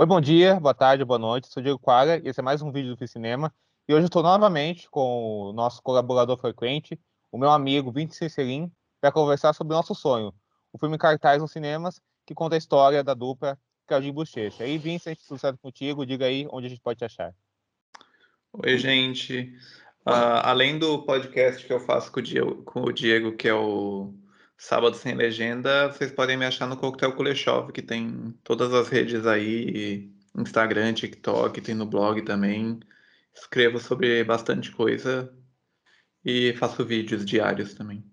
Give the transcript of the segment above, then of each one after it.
Oi, bom dia, boa tarde, boa noite. Sou o Diego Quara e esse é mais um vídeo do Fim Cinema. E hoje eu estou novamente com o nosso colaborador frequente, o meu amigo Vincent Selim, para conversar sobre o nosso sonho, o filme em cartaz nos cinemas que conta a história da dupla Claudinho e Bochecha. E aí, Vincent, tudo certo contigo? Diga aí onde a gente pode te achar. Oi, gente. Além do podcast que eu faço com o Diego, que é o Sábado Sem Legenda, vocês podem me achar no Coquetel Kuleshov, que tem todas as redes aí, Instagram, TikTok, tem no blog também. Escrevo sobre bastante coisa e faço vídeos diários também.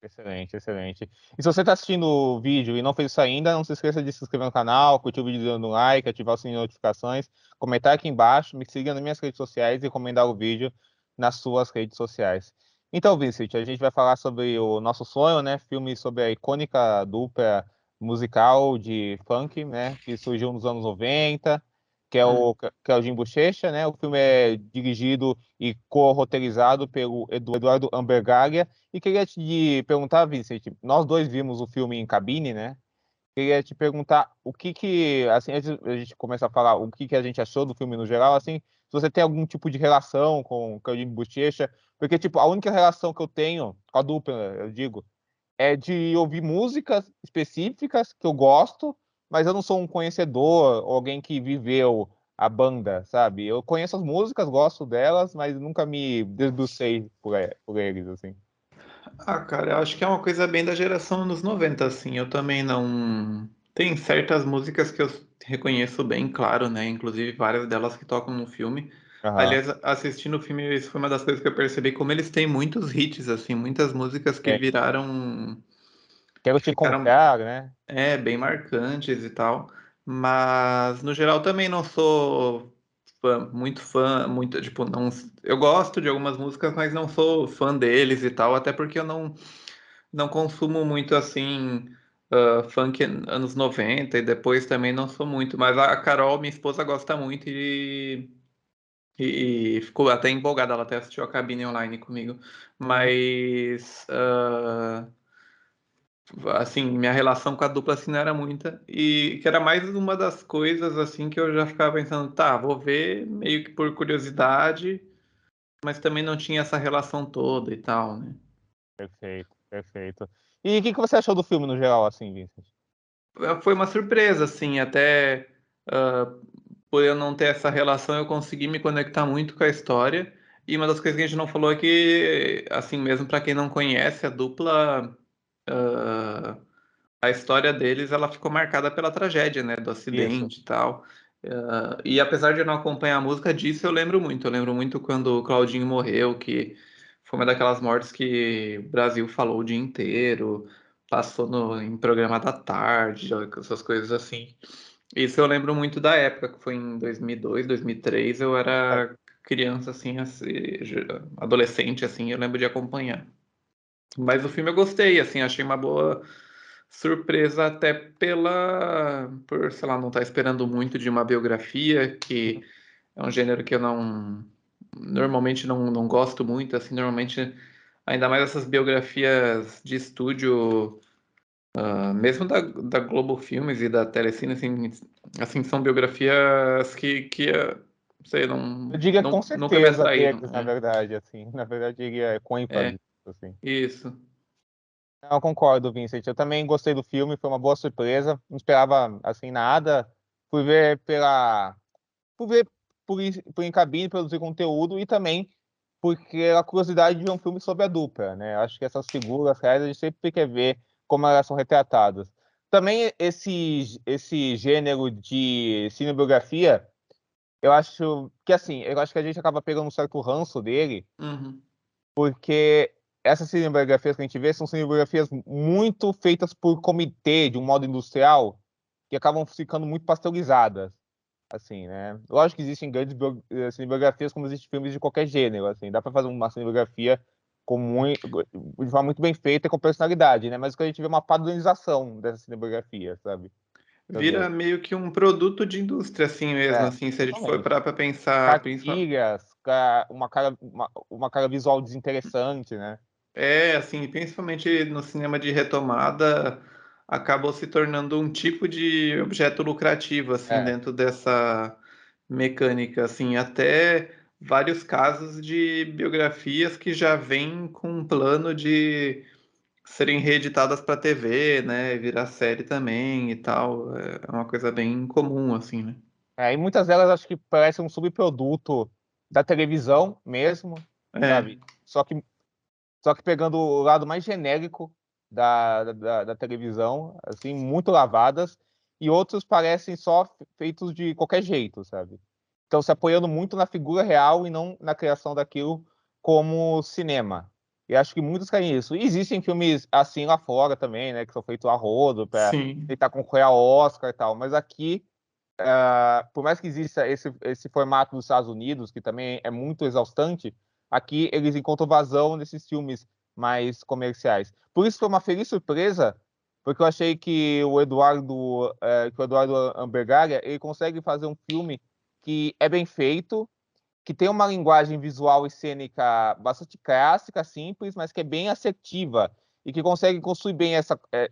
Excelente, excelente. E se você está assistindo o vídeo e não fez isso ainda, não se esqueça de se inscrever no canal, curtir o vídeo dando um like, ativar o sininho de notificações, comentar aqui embaixo, me siga nas minhas redes sociais e recomendar o vídeo nas suas redes sociais. Então, Vincent, a gente vai falar sobre o nosso sonho, né? Filme sobre a icônica dupla musical de funk, né? Que surgiu nos anos 90, que é Hum. que é o Jim Bochecha, né? O filme é dirigido e co-roteirizado pelo Eduardo Ambergaria. E queria te perguntar, Vincent, nós dois vimos o filme em cabine, né? Queria te perguntar assim, antes da gente começar a falar o que a gente achou do filme no geral, assim, se você tem algum tipo de relação com o Claudinho Buchecha, porque, tipo, a única relação que eu tenho com a dupla, eu digo, é de ouvir músicas específicas que eu gosto, mas eu não sou um conhecedor ou alguém que viveu a banda, sabe? Eu conheço as músicas, gosto delas, mas nunca me debrucei por eles, assim. Cara, eu acho que é uma coisa bem da geração anos 90, assim. Eu também não. Tem certas músicas que eu reconheço bem, claro, né? Inclusive várias delas que tocam no filme. Aham. Aliás, assistindo o filme, isso foi uma das coisas que eu percebi, como eles têm muitos hits, assim, muitas músicas que É. viraram, Quero te ficaram, encontrar, né? bem marcantes e tal. Mas, no geral, também não sou muito, tipo, não. Eu gosto de algumas músicas, mas não sou fã deles e tal, até porque eu não consumo muito assim, funk anos 90 e depois também não sou muito, mas a Carol, minha esposa, gosta muito e ficou até empolgada, ela até assistiu a cabine online comigo. Uhum. Mas assim, minha relação com a dupla assim não era muita e que era mais uma das coisas assim que eu já ficava pensando, tá, vou ver meio que por curiosidade, mas também não tinha essa relação toda e tal, né? Perfeito, perfeito. E o que você achou do filme no geral, assim, Vincent? Foi uma surpresa, assim, até ah, por eu não ter essa relação, eu consegui me conectar muito com a história. E uma das coisas que a gente não falou é que, assim, mesmo para quem não conhece a dupla, ah, a história deles, ela ficou marcada pela tragédia, né, do Isso. acidente e tal. E apesar de eu não acompanhar a música disso, eu lembro muito. Eu lembro muito quando o Claudinho morreu, que foi uma daquelas mortes que o Brasil falou o dia inteiro, passou em programa da tarde, essas coisas assim. Isso eu lembro muito da época, que foi em 2002, 2003. Eu É, era criança, assim, adolescente, assim, eu lembro de acompanhar. Mas o filme eu gostei, assim, achei uma boa surpresa até por, sei lá, não estar esperando muito de uma biografia, que é um gênero que eu normalmente não gosto muito, assim, normalmente, ainda mais essas biografias de estúdio, mesmo da Globo Filmes e da Telecine, assim, são biografias que sei, eu diria com nunca me certeza atraíram, deles, na verdade, assim. Na verdade, ele é com é, ênfase, assim. isso. Eu concordo, Vincent. Eu também gostei do filme, foi uma boa surpresa. Não esperava, assim, nada. Fui ver fui ver por em cabine, produzir conteúdo e também porque a curiosidade de ver um filme sobre a dupla, né? Acho que essas figuras reais a gente sempre quer ver como elas são retratadas. Também esse gênero de cinebiografia, eu acho que assim, eu acho que a gente acaba pegando um certo ranço dele, Uhum. porque essas cinebiografias que a gente vê são cinebiografias muito feitas por comitê, de um modo industrial, que acabam ficando muito pasteurizadas, assim, né. Lógico que existem grandes cinebiografias, como existem filmes de qualquer gênero, assim, dá pra fazer uma cinebiografia com de forma muito bem feita e com personalidade, né, mas o que a gente vê é uma padronização dessa cinebiografia, sabe, também. Vira meio que um produto de indústria, assim mesmo, É, assim, se a gente for totalmente. parar pra pensar, Cartilhas, uma cara visual desinteressante, né. assim, principalmente no cinema de retomada, acabou se tornando um tipo de objeto lucrativo, assim, É. dentro dessa mecânica, assim, até vários casos de biografias que já vêm com um plano de serem reeditadas para TV, né, virar série também e tal, é uma coisa bem comum, assim, né? E muitas delas acho que parecem um subproduto da televisão mesmo, É, sabe? Só que só que pegando o lado mais genérico da televisão, assim, muito lavadas, e outros parecem só feitos de qualquer jeito, sabe? Então se apoiando muito na figura real e não na criação daquilo como cinema. E acho que muitos querem isso. E existem filmes assim lá fora também, né, que são feitos a rodo para sim, tentar concorrer ao Oscar e tal, mas aqui, por mais que exista esse formato dos Estados Unidos, que também é muito exaustante, aqui eles encontram vazão nesses filmes mais comerciais. Por isso foi uma feliz surpresa, porque eu achei que o Eduardo Ambergaria, ele consegue fazer um filme que é bem feito, que tem uma linguagem visual e cênica bastante clássica, simples, mas que é bem assertiva e que consegue construir bem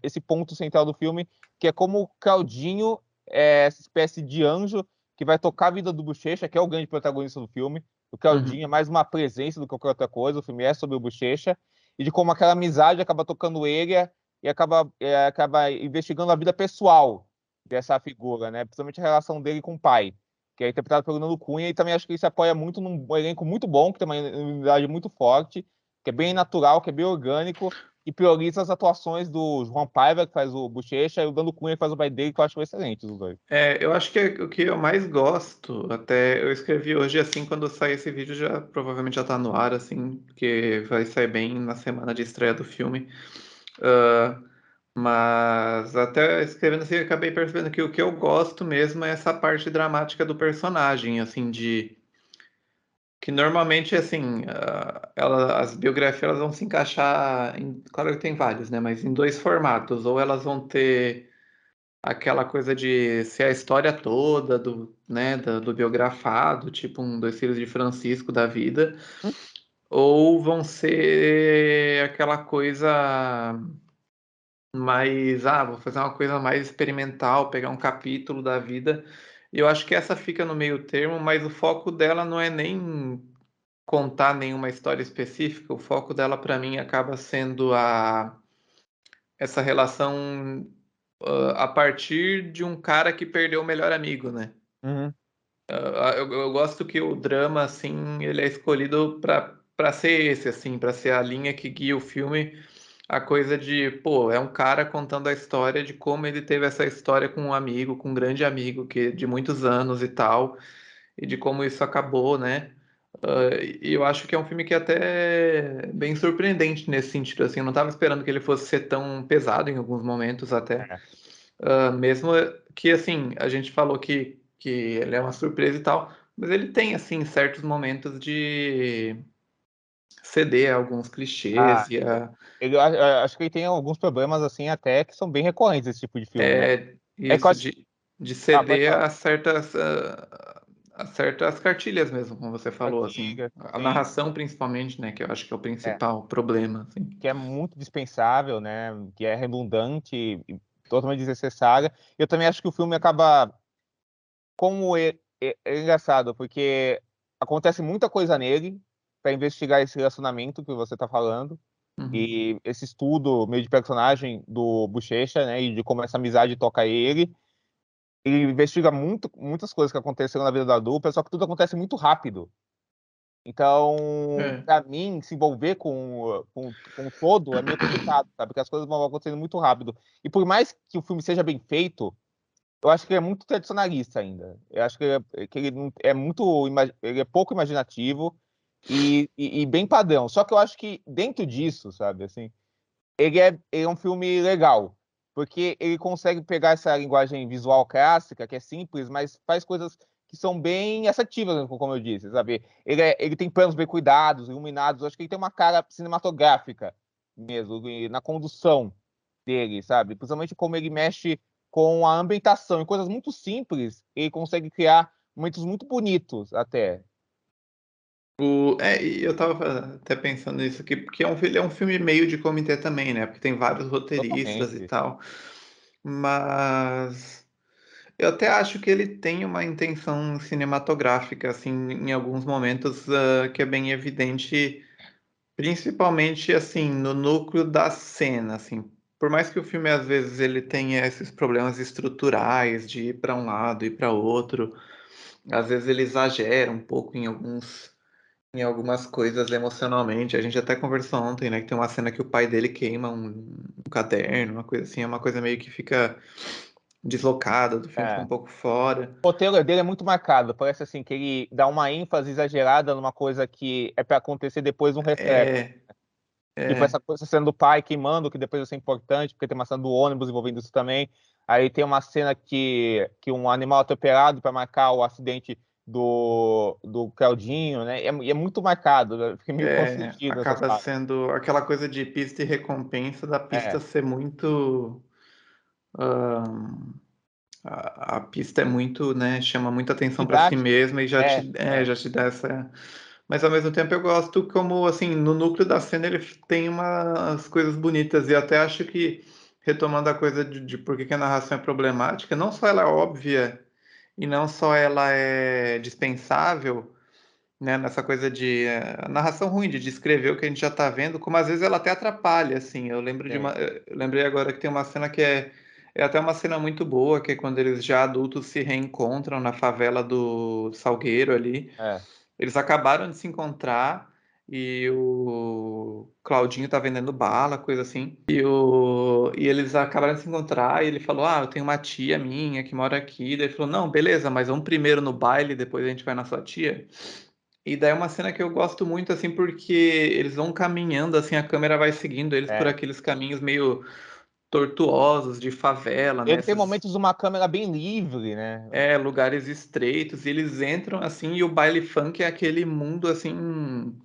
esse ponto central do filme, que é como o Claudinho é essa espécie de anjo que vai tocar a vida do Bochecha, que é o grande protagonista do filme. O Claudinho é uhum. mais uma presença do que qualquer outra coisa. O filme é sobre o Bochecha e de como aquela amizade acaba tocando ele e acaba investigando a vida pessoal dessa figura, né? Principalmente a relação dele com o pai, que é interpretado pelo Nando Cunha, e também acho que ele se apoia muito num elenco muito bom, que tem uma unidade muito forte, que é bem natural, que é bem orgânico, e prioriza as atuações do João Paiva, que faz o Bochecha, e o Nando Cunha, que faz o pai dele, que eu acho excelente, os dois. Eu acho que o que eu mais gosto, até eu escrevi hoje, assim, quando sair esse vídeo, já provavelmente já tá no ar, assim, porque vai sair bem na semana de estreia do filme. Ah, mas até escrevendo assim, eu acabei percebendo que o que eu gosto mesmo é essa parte dramática do personagem, assim, de que normalmente, assim, as biografias elas vão se encaixar em, claro que tem vários, né, mas em dois formatos, ou elas vão ter aquela coisa de ser a história toda do, né, do biografado, tipo um Dois Filhos de Francisco da vida, ou vão ser aquela coisa mais, vou fazer uma coisa mais experimental, pegar um capítulo da vida. E eu acho que essa fica no meio termo, mas o foco dela não é nem contar nenhuma história específica, o foco dela para mim acaba sendo essa relação a partir de um cara que perdeu o melhor amigo, né? Uhum. Eu gosto que o drama, assim, ele é escolhido para ser esse, assim, para ser a linha que guia o filme, a coisa de, pô, é um cara contando a história de como ele teve essa história com um amigo, com um grande amigo que de muitos anos e tal, e de como isso acabou, né? E eu acho que é um filme que é até bem surpreendente nesse sentido, assim, eu não estava esperando que ele fosse ser tão pesado em alguns momentos até. É. Mesmo que, assim, a gente falou que ele é uma surpresa e tal, mas ele tem, assim, certos momentos de ceder a alguns Ah, clichês acho que ele tem alguns problemas, assim, até que são bem recorrentes esse tipo de filme, né? É que eu isso acho... de Pode ceder falar. a certas cartilhas mesmo, como você falou, assim. Antiga, A sim. narração, principalmente, né, que eu acho que é o É. principal problema, assim. Que é muito dispensável, né? Que é redundante e totalmente desnecessária. Eu também acho que o filme acaba como é engraçado, porque acontece muita coisa nele para investigar esse relacionamento que você está falando Uhum. e esse estudo meio de personagem do Bochecha, né? E de como essa amizade toca ele. Ele investiga muitas coisas que aconteceram na vida da dupla, só que tudo acontece muito rápido. Então, É. pra mim, se envolver com o todo é meio complicado, sabe, porque as coisas vão acontecendo muito rápido. E por mais que o filme seja bem feito, eu acho que ele é muito tradicionalista ainda. Eu acho que ele não é muito ele é pouco imaginativo e bem padrão. Só que eu acho que dentro disso, sabe, assim, ele é um filme legal, porque ele consegue pegar essa linguagem visual clássica, que é simples, mas faz coisas que são bem assertivas, como eu disse, sabe. Ele tem planos bem cuidados, iluminados, eu acho que ele tem uma cara cinematográfica mesmo, e na condução dele, sabe. Principalmente como ele mexe com a ambientação, em coisas muito simples, ele consegue criar momentos muito bonitos até. E eu tava até pensando nisso aqui, porque ele é um filme meio de comitê também, né? Porque tem vários roteiristas e Totalmente. tal. mas eu até acho que ele tem uma intenção cinematográfica, assim, em alguns momentos, que é bem evidente, principalmente, assim, no núcleo da cena, assim. Por mais que o filme, às vezes, ele tenha esses problemas estruturais de ir para um lado e para outro, às vezes ele exagera um pouco em algumas coisas emocionalmente. A gente até conversou ontem, né, que tem uma cena que o pai dele queima um caderno, uma coisa assim, é uma coisa meio que fica deslocada do filme, fica um É. pouco fora. O roteiro dele é muito marcado, parece assim que ele dá uma ênfase exagerada numa coisa que é para acontecer depois um reflexo. É, Tipo essa é, coisa sendo do pai queimando, que depois vai ser importante, porque tem uma cena do ônibus envolvendo isso também. Aí tem uma cena que um animal é atropelado para marcar o acidente do Claudinho, né? E é muito marcado, né? Fiquei meio constrangido nessas acaba partes. sendo aquela coisa de pista e recompensa da pista É, ser muito. A pista é muito, né, chama muita atenção para si didático. mesma e É, é, já te dá essa. Mas ao mesmo tempo eu gosto como, assim, no núcleo da cena ele tem umas coisas bonitas e até acho que, retomando a coisa de por que que a narração é problemática, não só ela é óbvia e não só ela é dispensável, né, nessa coisa de a narração ruim, de descrever o que a gente já está vendo, como às vezes ela até atrapalha, assim. Eu lembro de uma, tem. eu lembrei agora que tem uma cena que é até uma cena muito boa, que é quando eles já adultos se reencontram na favela do Salgueiro ali. É. Eles acabaram de se encontrar e o Claudinho tá vendendo bala, coisa assim. E eles acabaram de se encontrar e ele falou: Ah, eu tenho uma tia minha que mora aqui. Daí ele falou: Não, beleza, mas vamos primeiro no baile, depois a gente vai na sua tia. E daí é uma cena que eu gosto muito, assim, porque eles vão caminhando, assim, a câmera vai seguindo eles por É. aqueles caminhos meio tortuosos de favela, né? Ele tem momentos de uma câmera bem livre, né? Lugares estreitos, e eles entram, assim, e o baile funk é aquele mundo, assim,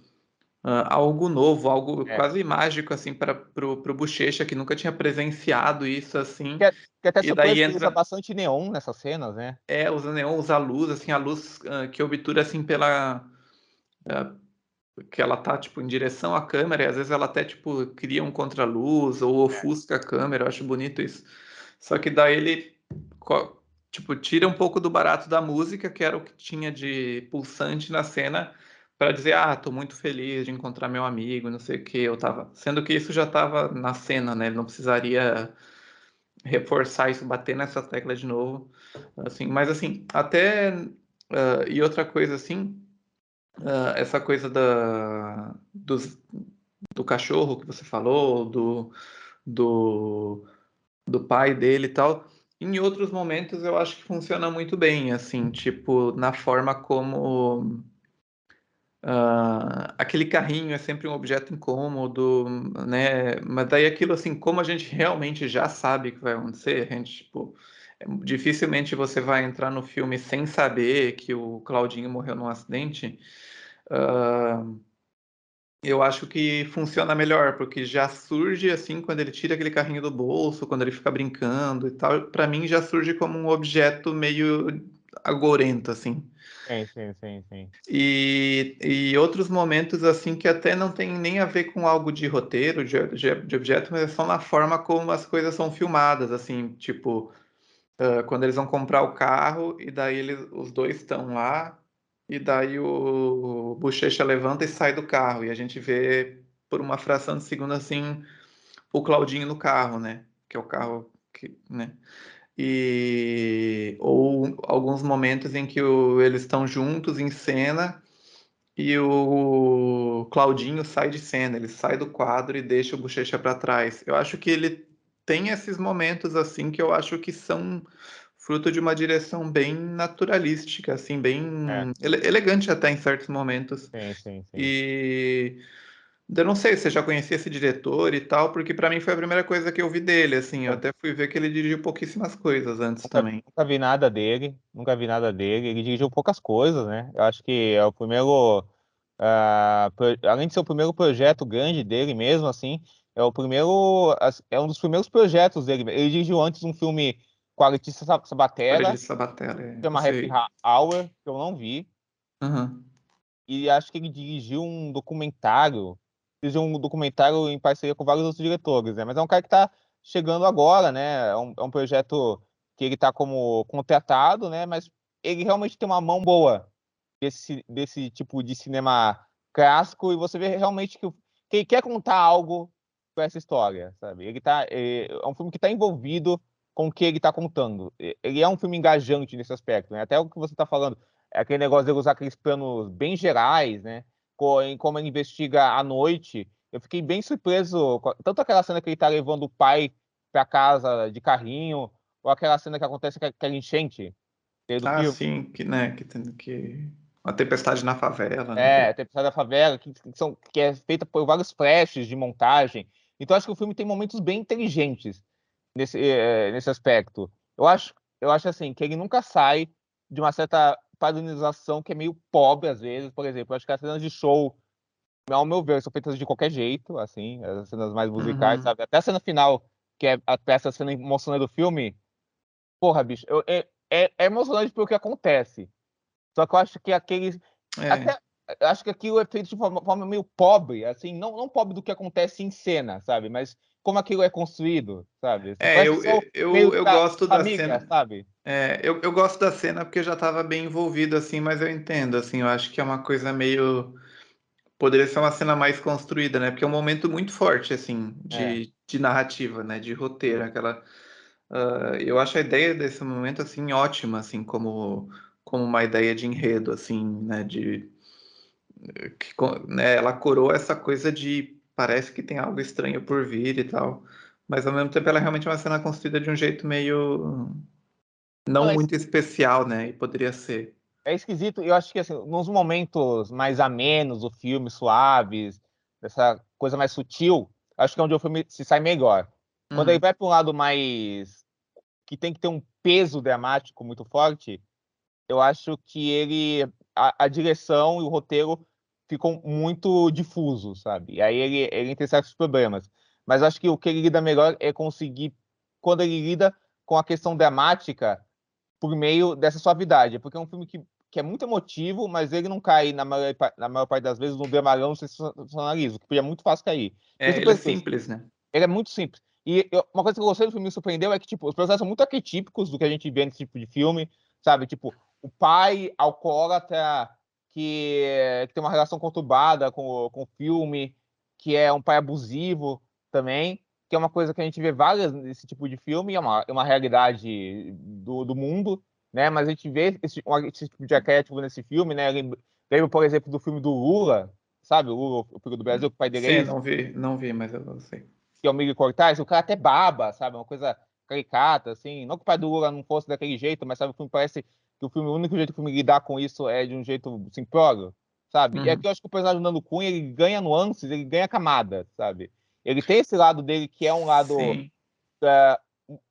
algo novo, algo É. quase mágico, assim, pro Bochecha, que nunca tinha presenciado isso, assim. Que até E daí surpresa que ele usa entra, bastante neon nessas cenas, né? usa neon, usa luz, assim, a luz que obtura, assim, pela que ela tá, tipo, em direção à câmera, e às vezes ela até, tipo, cria um contraluz ou ofusca a câmera, eu acho bonito isso. Só que daí ele, tipo, tira um pouco do barato da música, que era o que tinha de pulsante na cena, para dizer, ah, tô muito feliz de encontrar meu amigo, não sei o que, eu tava... Sendo que isso já tava na cena, né? Ele não precisaria reforçar isso, bater nessa tecla de novo, assim. Mas, assim, até... e outra coisa, assim, essa coisa do cachorro que você falou, do, do pai dele e tal. Em outros momentos eu acho que funciona muito bem, assim, tipo, na forma como aquele carrinho é sempre um objeto incômodo, né? Mas daí aquilo assim, como a gente realmente já sabe que vai acontecer, a gente, tipo, dificilmente você vai entrar no filme sem saber que o Claudinho morreu num acidente. Ah, eu acho que funciona melhor, porque já surge assim quando ele tira aquele carrinho do bolso, quando ele fica brincando e tal. Para mim já surge como um objeto meio agorento, assim. Sim, sim, sim, sim. E outros momentos assim que até não tem nem a ver com algo de roteiro, de objeto, mas é só na forma como as coisas são filmadas, assim, tipo, quando eles vão comprar o carro e daí os dois estão lá e daí o Bochecha levanta e sai do carro e a gente vê por uma fração de segundo assim o Claudinho no carro, né? Que é o carro que, né? E ou alguns momentos em que eles estão juntos em cena e o Claudinho sai de cena, ele sai do quadro e deixa o Bochecha para trás. Eu acho que ele tem esses momentos assim que eu acho que são fruto de uma direção bem naturalística, assim, É, bem elegante até em certos momentos. sim, sim, sim. E eu não sei se você já conhecia esse diretor e tal, porque para mim foi a primeira coisa que eu vi dele, assim, eu Eu até fui ver que ele dirigiu pouquíssimas coisas antes também. nunca vi nada dele, nunca vi nada dele. Ele dirigiu poucas coisas, né? Eu acho que é o primeiro, além de ser o primeiro projeto grande dele mesmo, assim, é o primeiro, é um dos primeiros projetos dele. Ele dirigiu antes um filme com a Letícia Olha de Sabatella, Sabatella, chama esse Happy aí. Hour, que eu não vi. Aham. E acho que ele dirigiu um documentário em parceria com vários outros diretores, né? Mas é um cara que tá chegando agora, né? É um projeto que ele está como contratado, né? Mas ele realmente tem uma mão boa desse tipo de cinema clássico, e você vê realmente que ele quer contar algo com essa história, sabe? É um filme que está envolvido com o que ele está contando. Ele é um filme engajante nesse aspecto, né? Até o que você está falando, é aquele negócio de ele usar aqueles planos bem gerais, né? Em como ele investiga à noite. Eu fiquei bem surpreso, tanto aquela cena que ele está levando o pai para casa de carrinho, ou aquela cena que acontece com aquela enchente do Ah, filme. sim, que, né, que tem que... Uma tempestade na favela, né? A Tempestade da Favela, que é feita por vários flashes de montagem. Então, acho que o filme tem momentos bem inteligentes nesse aspecto. Eu acho assim, que ele nunca sai de uma certa padronização que é meio pobre, às vezes. Por exemplo, eu acho que as cenas de show, ao meu ver, são feitas de qualquer jeito, assim, as cenas mais musicais, Uhum. sabe? Até a cena final, que é essa cena emocionante do filme, porra, bicho, é emocionante pelo que acontece. Só que eu acho que aqueles. É. Até eu acho que aquilo é feito de forma meio pobre, assim, não pobre do que acontece em cena, sabe? Mas como aquilo é construído, sabe? Assim, É, parece que eu, são meio eu, eu gosto da família, cena. sabe? Eu gosto da cena porque eu já estava bem envolvido, assim, mas eu entendo, assim, eu acho que é uma coisa meio. Poderia ser uma cena mais construída, né? Porque é um momento muito forte, assim, É, de narrativa, né? De roteiro, aquela. Eu acho a ideia desse momento, assim, ótima, assim, como uma ideia de enredo, assim, né? Né, ela coroa essa coisa de parece que tem algo estranho por vir e tal, mas ao mesmo tempo ela é realmente uma cena construída de um jeito meio não, não muito especial, né? E poderia ser. é esquisito. Eu acho que, assim, nos momentos mais amenos do filme, suaves, essa coisa mais sutil, acho que é onde o filme se sai melhor. Quando ele Uhum. vai para um lado mais que tem que ter um peso dramático muito forte, eu acho que a direção e o roteiro ficam muito difusos, sabe? E aí ele tem certos problemas. Mas eu acho que o que ele lida melhor é conseguir, quando ele lida com a questão dramática por meio dessa suavidade. Porque é um filme que é muito emotivo, mas ele não cai, na maior parte das vezes, no dramalhão sensacionalismo, que é muito fácil cair. Ele é simples, né? Ele é muito simples. E uma coisa que eu gostei do filme me surpreendeu é que, tipo, os personagens são muito arquetípicos do que a gente vê nesse tipo de filme, sabe? Tipo, o pai alcoólatra que tem uma relação conturbada com o filme, que é um pai abusivo também, que é uma coisa que a gente vê várias nesse tipo de filme, é uma realidade do mundo, né? Mas a gente vê esse tipo de arquétipo nesse filme, né? Lembro, por exemplo, do filme do Lula, sabe? O Lula, o filho do Brasil, que o pai dele é Sim, isso, não vi, mas eu sei. que é o Miguel Cortaz, o cara até baba, sabe? Uma coisa caricata, assim. Não que o pai do Lula não fosse daquele jeito, mas sabe, o filme parece que o único jeito que o filme lidar com isso é de um jeito simplório, sabe? E aqui Uhum. eu acho que o personagem do Nando Cunha, ele ganha nuances, ele ganha camadas, sabe? Ele tem esse lado dele que é um lado Sim. é,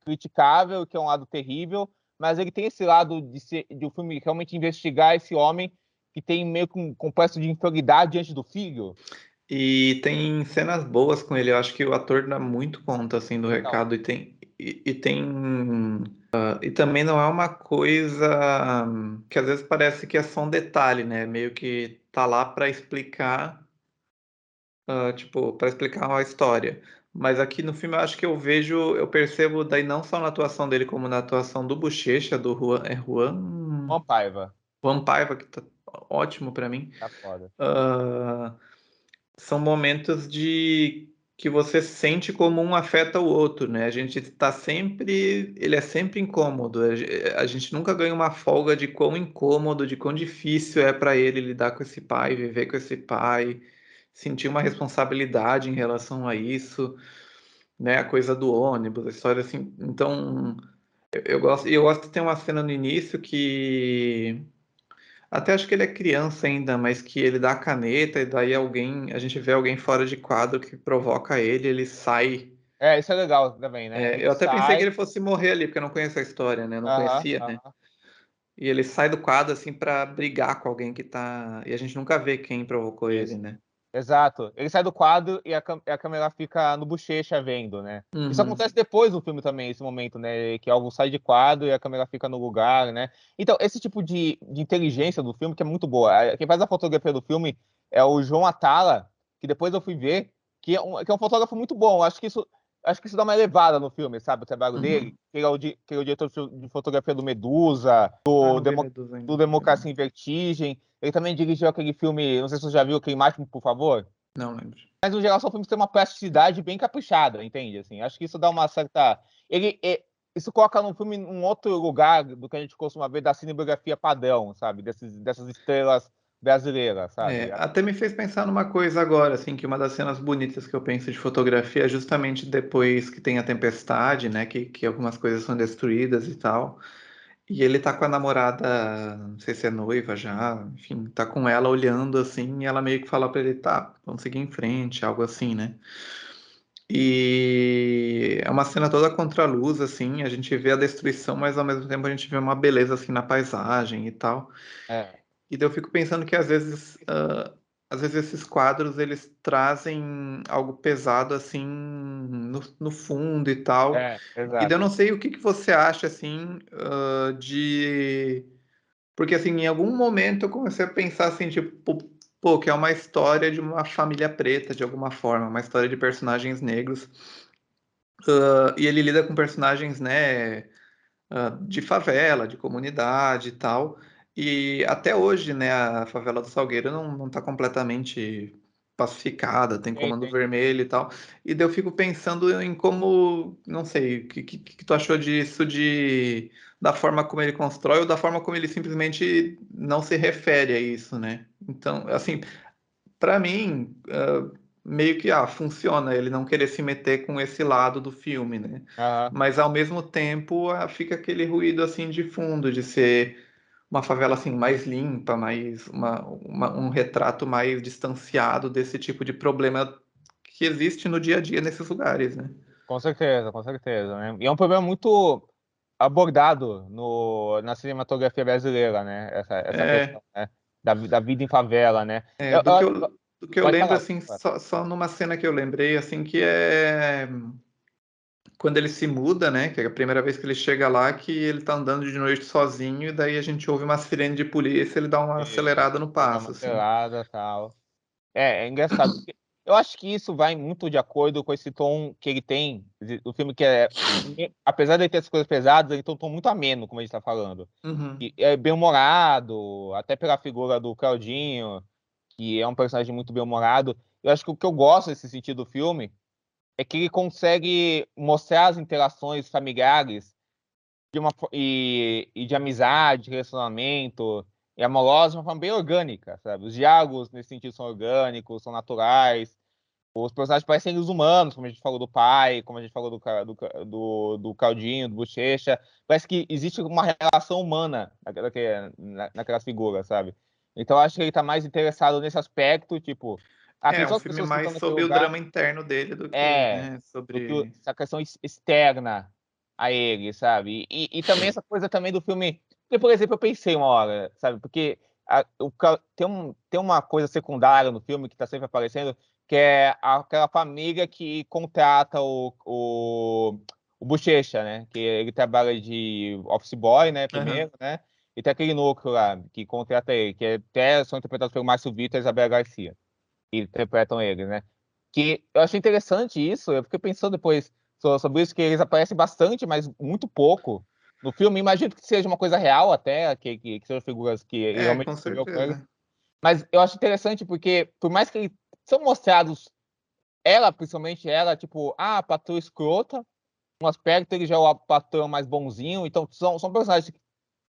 criticável, que é um lado terrível, mas ele tem esse lado de o filme realmente investigar esse homem que tem meio que um complexo de inferioridade diante do filho. E tem cenas boas com ele. Eu acho que o ator dá muito conta assim do Então, recado e tem e também não é uma coisa que às vezes parece que é só um detalhe, né? Meio que tá lá para explicar, tipo, para explicar uma história. Mas aqui no filme eu acho que eu percebo daí não só na atuação dele, como na atuação do Bochecha, do uma Paiva, Juan Paiva, que tá ótimo para mim. tá foda. Ah, são momentos de que você sente como um afeta o outro, né? A gente está sempre, ele é sempre incômodo. A gente nunca ganha uma folga de quão incômodo, de quão difícil é para ele lidar com esse pai, viver com esse pai, sentir uma responsabilidade em relação a isso, né? A coisa do ônibus, a história assim. Então, eu gosto de ter uma cena no início que até acho que ele é criança ainda, mas que ele dá a caneta e daí a gente vê alguém fora de quadro que provoca ele sai. Isso é legal também, né? Ele Eu até pensei que sai. ele fosse morrer ali, porque eu não conheço a história, né? Eu não Aham, conhecia, né? aham. E ele sai do quadro assim pra brigar com alguém que tá. E a gente nunca vê quem provocou ele, Isso. né? Exato. Ele sai do quadro e a câmera fica no Bochecha vendo, né? Isso Uhum. acontece depois do filme também, esse momento, né? Que algo sai de quadro e a câmera fica no lugar, né? Então, esse tipo de inteligência do filme que é muito boa. Quem faz a fotografia do filme é o João Atala, que depois eu fui ver, que é um fotógrafo muito bom. Eu acho que isso. acho que isso dá uma elevada no filme, sabe? O trabalho dele. Ele é o diretor de fotografia do Medusa, Não vi Medusa ainda. do Democracia em Vertigem. Ele também dirigiu aquele filme, não sei se você já viu, aquele Mate, por favor. Não lembro. Mas, no geral, são filmes que têm uma plasticidade bem caprichada, entende? Assim, acho que isso dá uma certa... Isso coloca no filme um outro lugar do que a gente costuma ver da cinebiografia padrão, sabe? Dessas estrelas brasileiras, sabe? Até me fez pensar numa coisa agora, assim, que uma das cenas bonitas que eu penso de fotografia é justamente depois que tem a tempestade, né? Que algumas coisas são destruídas e tal. E ele tá com a namorada, não sei se é noiva já, enfim, tá com ela olhando assim, e ela meio que fala pra ele, tá, vamos seguir em frente, algo assim, né? E é uma cena toda contra a luz, assim, a gente vê a destruição, mas ao mesmo tempo a gente vê uma beleza assim na paisagem e tal. É, E daí eu fico pensando que às vezes esses quadros eles trazem algo pesado assim no fundo e tal. E daí eu não exato. sei o que que você acha assim porque assim, em algum momento eu comecei a pensar assim, tipo, pô, que é uma história de uma família preta de alguma forma, uma história de personagens negros. E ele lida com personagens, né, de favela, de comunidade e tal. E até hoje, né, a favela do Salgueiro não está completamente pacificada, tem comando Tem. vermelho e tal. E daí eu fico pensando em como, não sei, o que tu achou disso, da forma como ele constrói ou da forma como ele simplesmente não se refere a isso, né? Então, assim, para mim, meio que funciona ele não querer se meter com esse lado do filme, né? Aham. Mas ao mesmo tempo fica aquele ruído assim de fundo, de ser uma favela assim mais limpa, mais um retrato mais distanciado desse tipo de problema que existe no dia a dia nesses lugares, né? Com certeza, né? E é um problema muito abordado na cinematografia brasileira, né? Essa É, questão, né? Da vida em favela, né? é, do que eu Pode lembro falar. assim, só numa cena que eu lembrei assim que é quando ele se muda, né? Que é a primeira vez que ele chega lá, que ele tá andando de noite sozinho, e daí a gente ouve uma sirene de polícia, ele dá uma acelerada no Ele dá uma passo, assim. acelerada e tal. É engraçado, porque eu acho que isso vai muito de acordo com esse tom que ele tem, o filme que apesar de ele ter essas coisas pesadas, ele tem um tom muito ameno, como a gente tá falando. Uhum. E é bem-humorado, até pela figura do Claudinho, que é um personagem muito bem-humorado. Eu acho que o que eu gosto desse sentido do filme é que ele consegue mostrar as interações familiares e de amizade, de relacionamento e amorosa de uma forma bem orgânica, sabe? Os diálogos nesse sentido são orgânicos, são naturais. Os personagens parecem seres humanos, como a gente falou do pai, como a gente falou do Caldinho, do Bochecha. Parece que existe uma relação humana naquelas figuras, sabe? Então eu acho que ele tá mais interessado nesse aspecto, tipo, É quem um são as filme pessoas que mais estão naquele sobre o lugar? drama interno dele do que, É, né, do que sobre... essa questão externa a ele, sabe? E também essa coisa também do filme. Porque, por exemplo, eu pensei uma hora, sabe? Porque tem uma coisa secundária no filme que tá sempre aparecendo, que é aquela família que contrata o Bochecha, né? Que ele trabalha de office boy, né? Aham. Primeiro, né? E tem aquele núcleo lá que contrata ele, que até são interpretados pelo Márcio Vitor e Isabela Garcia, que interpretam ele, né? Que eu achei interessante isso, eu fiquei pensando depois sobre isso, que eles aparecem bastante, mas muito pouco no filme. Imagino que seja uma coisa real até, que sejam figuras que ele É, realmente com escreveu com eles. certeza. Mas eu acho interessante porque, por mais que eles são mostrados, ela, principalmente ela, tipo, patroa escrota, um aspecto, ele já é o patrão mais bonzinho, então são personagens que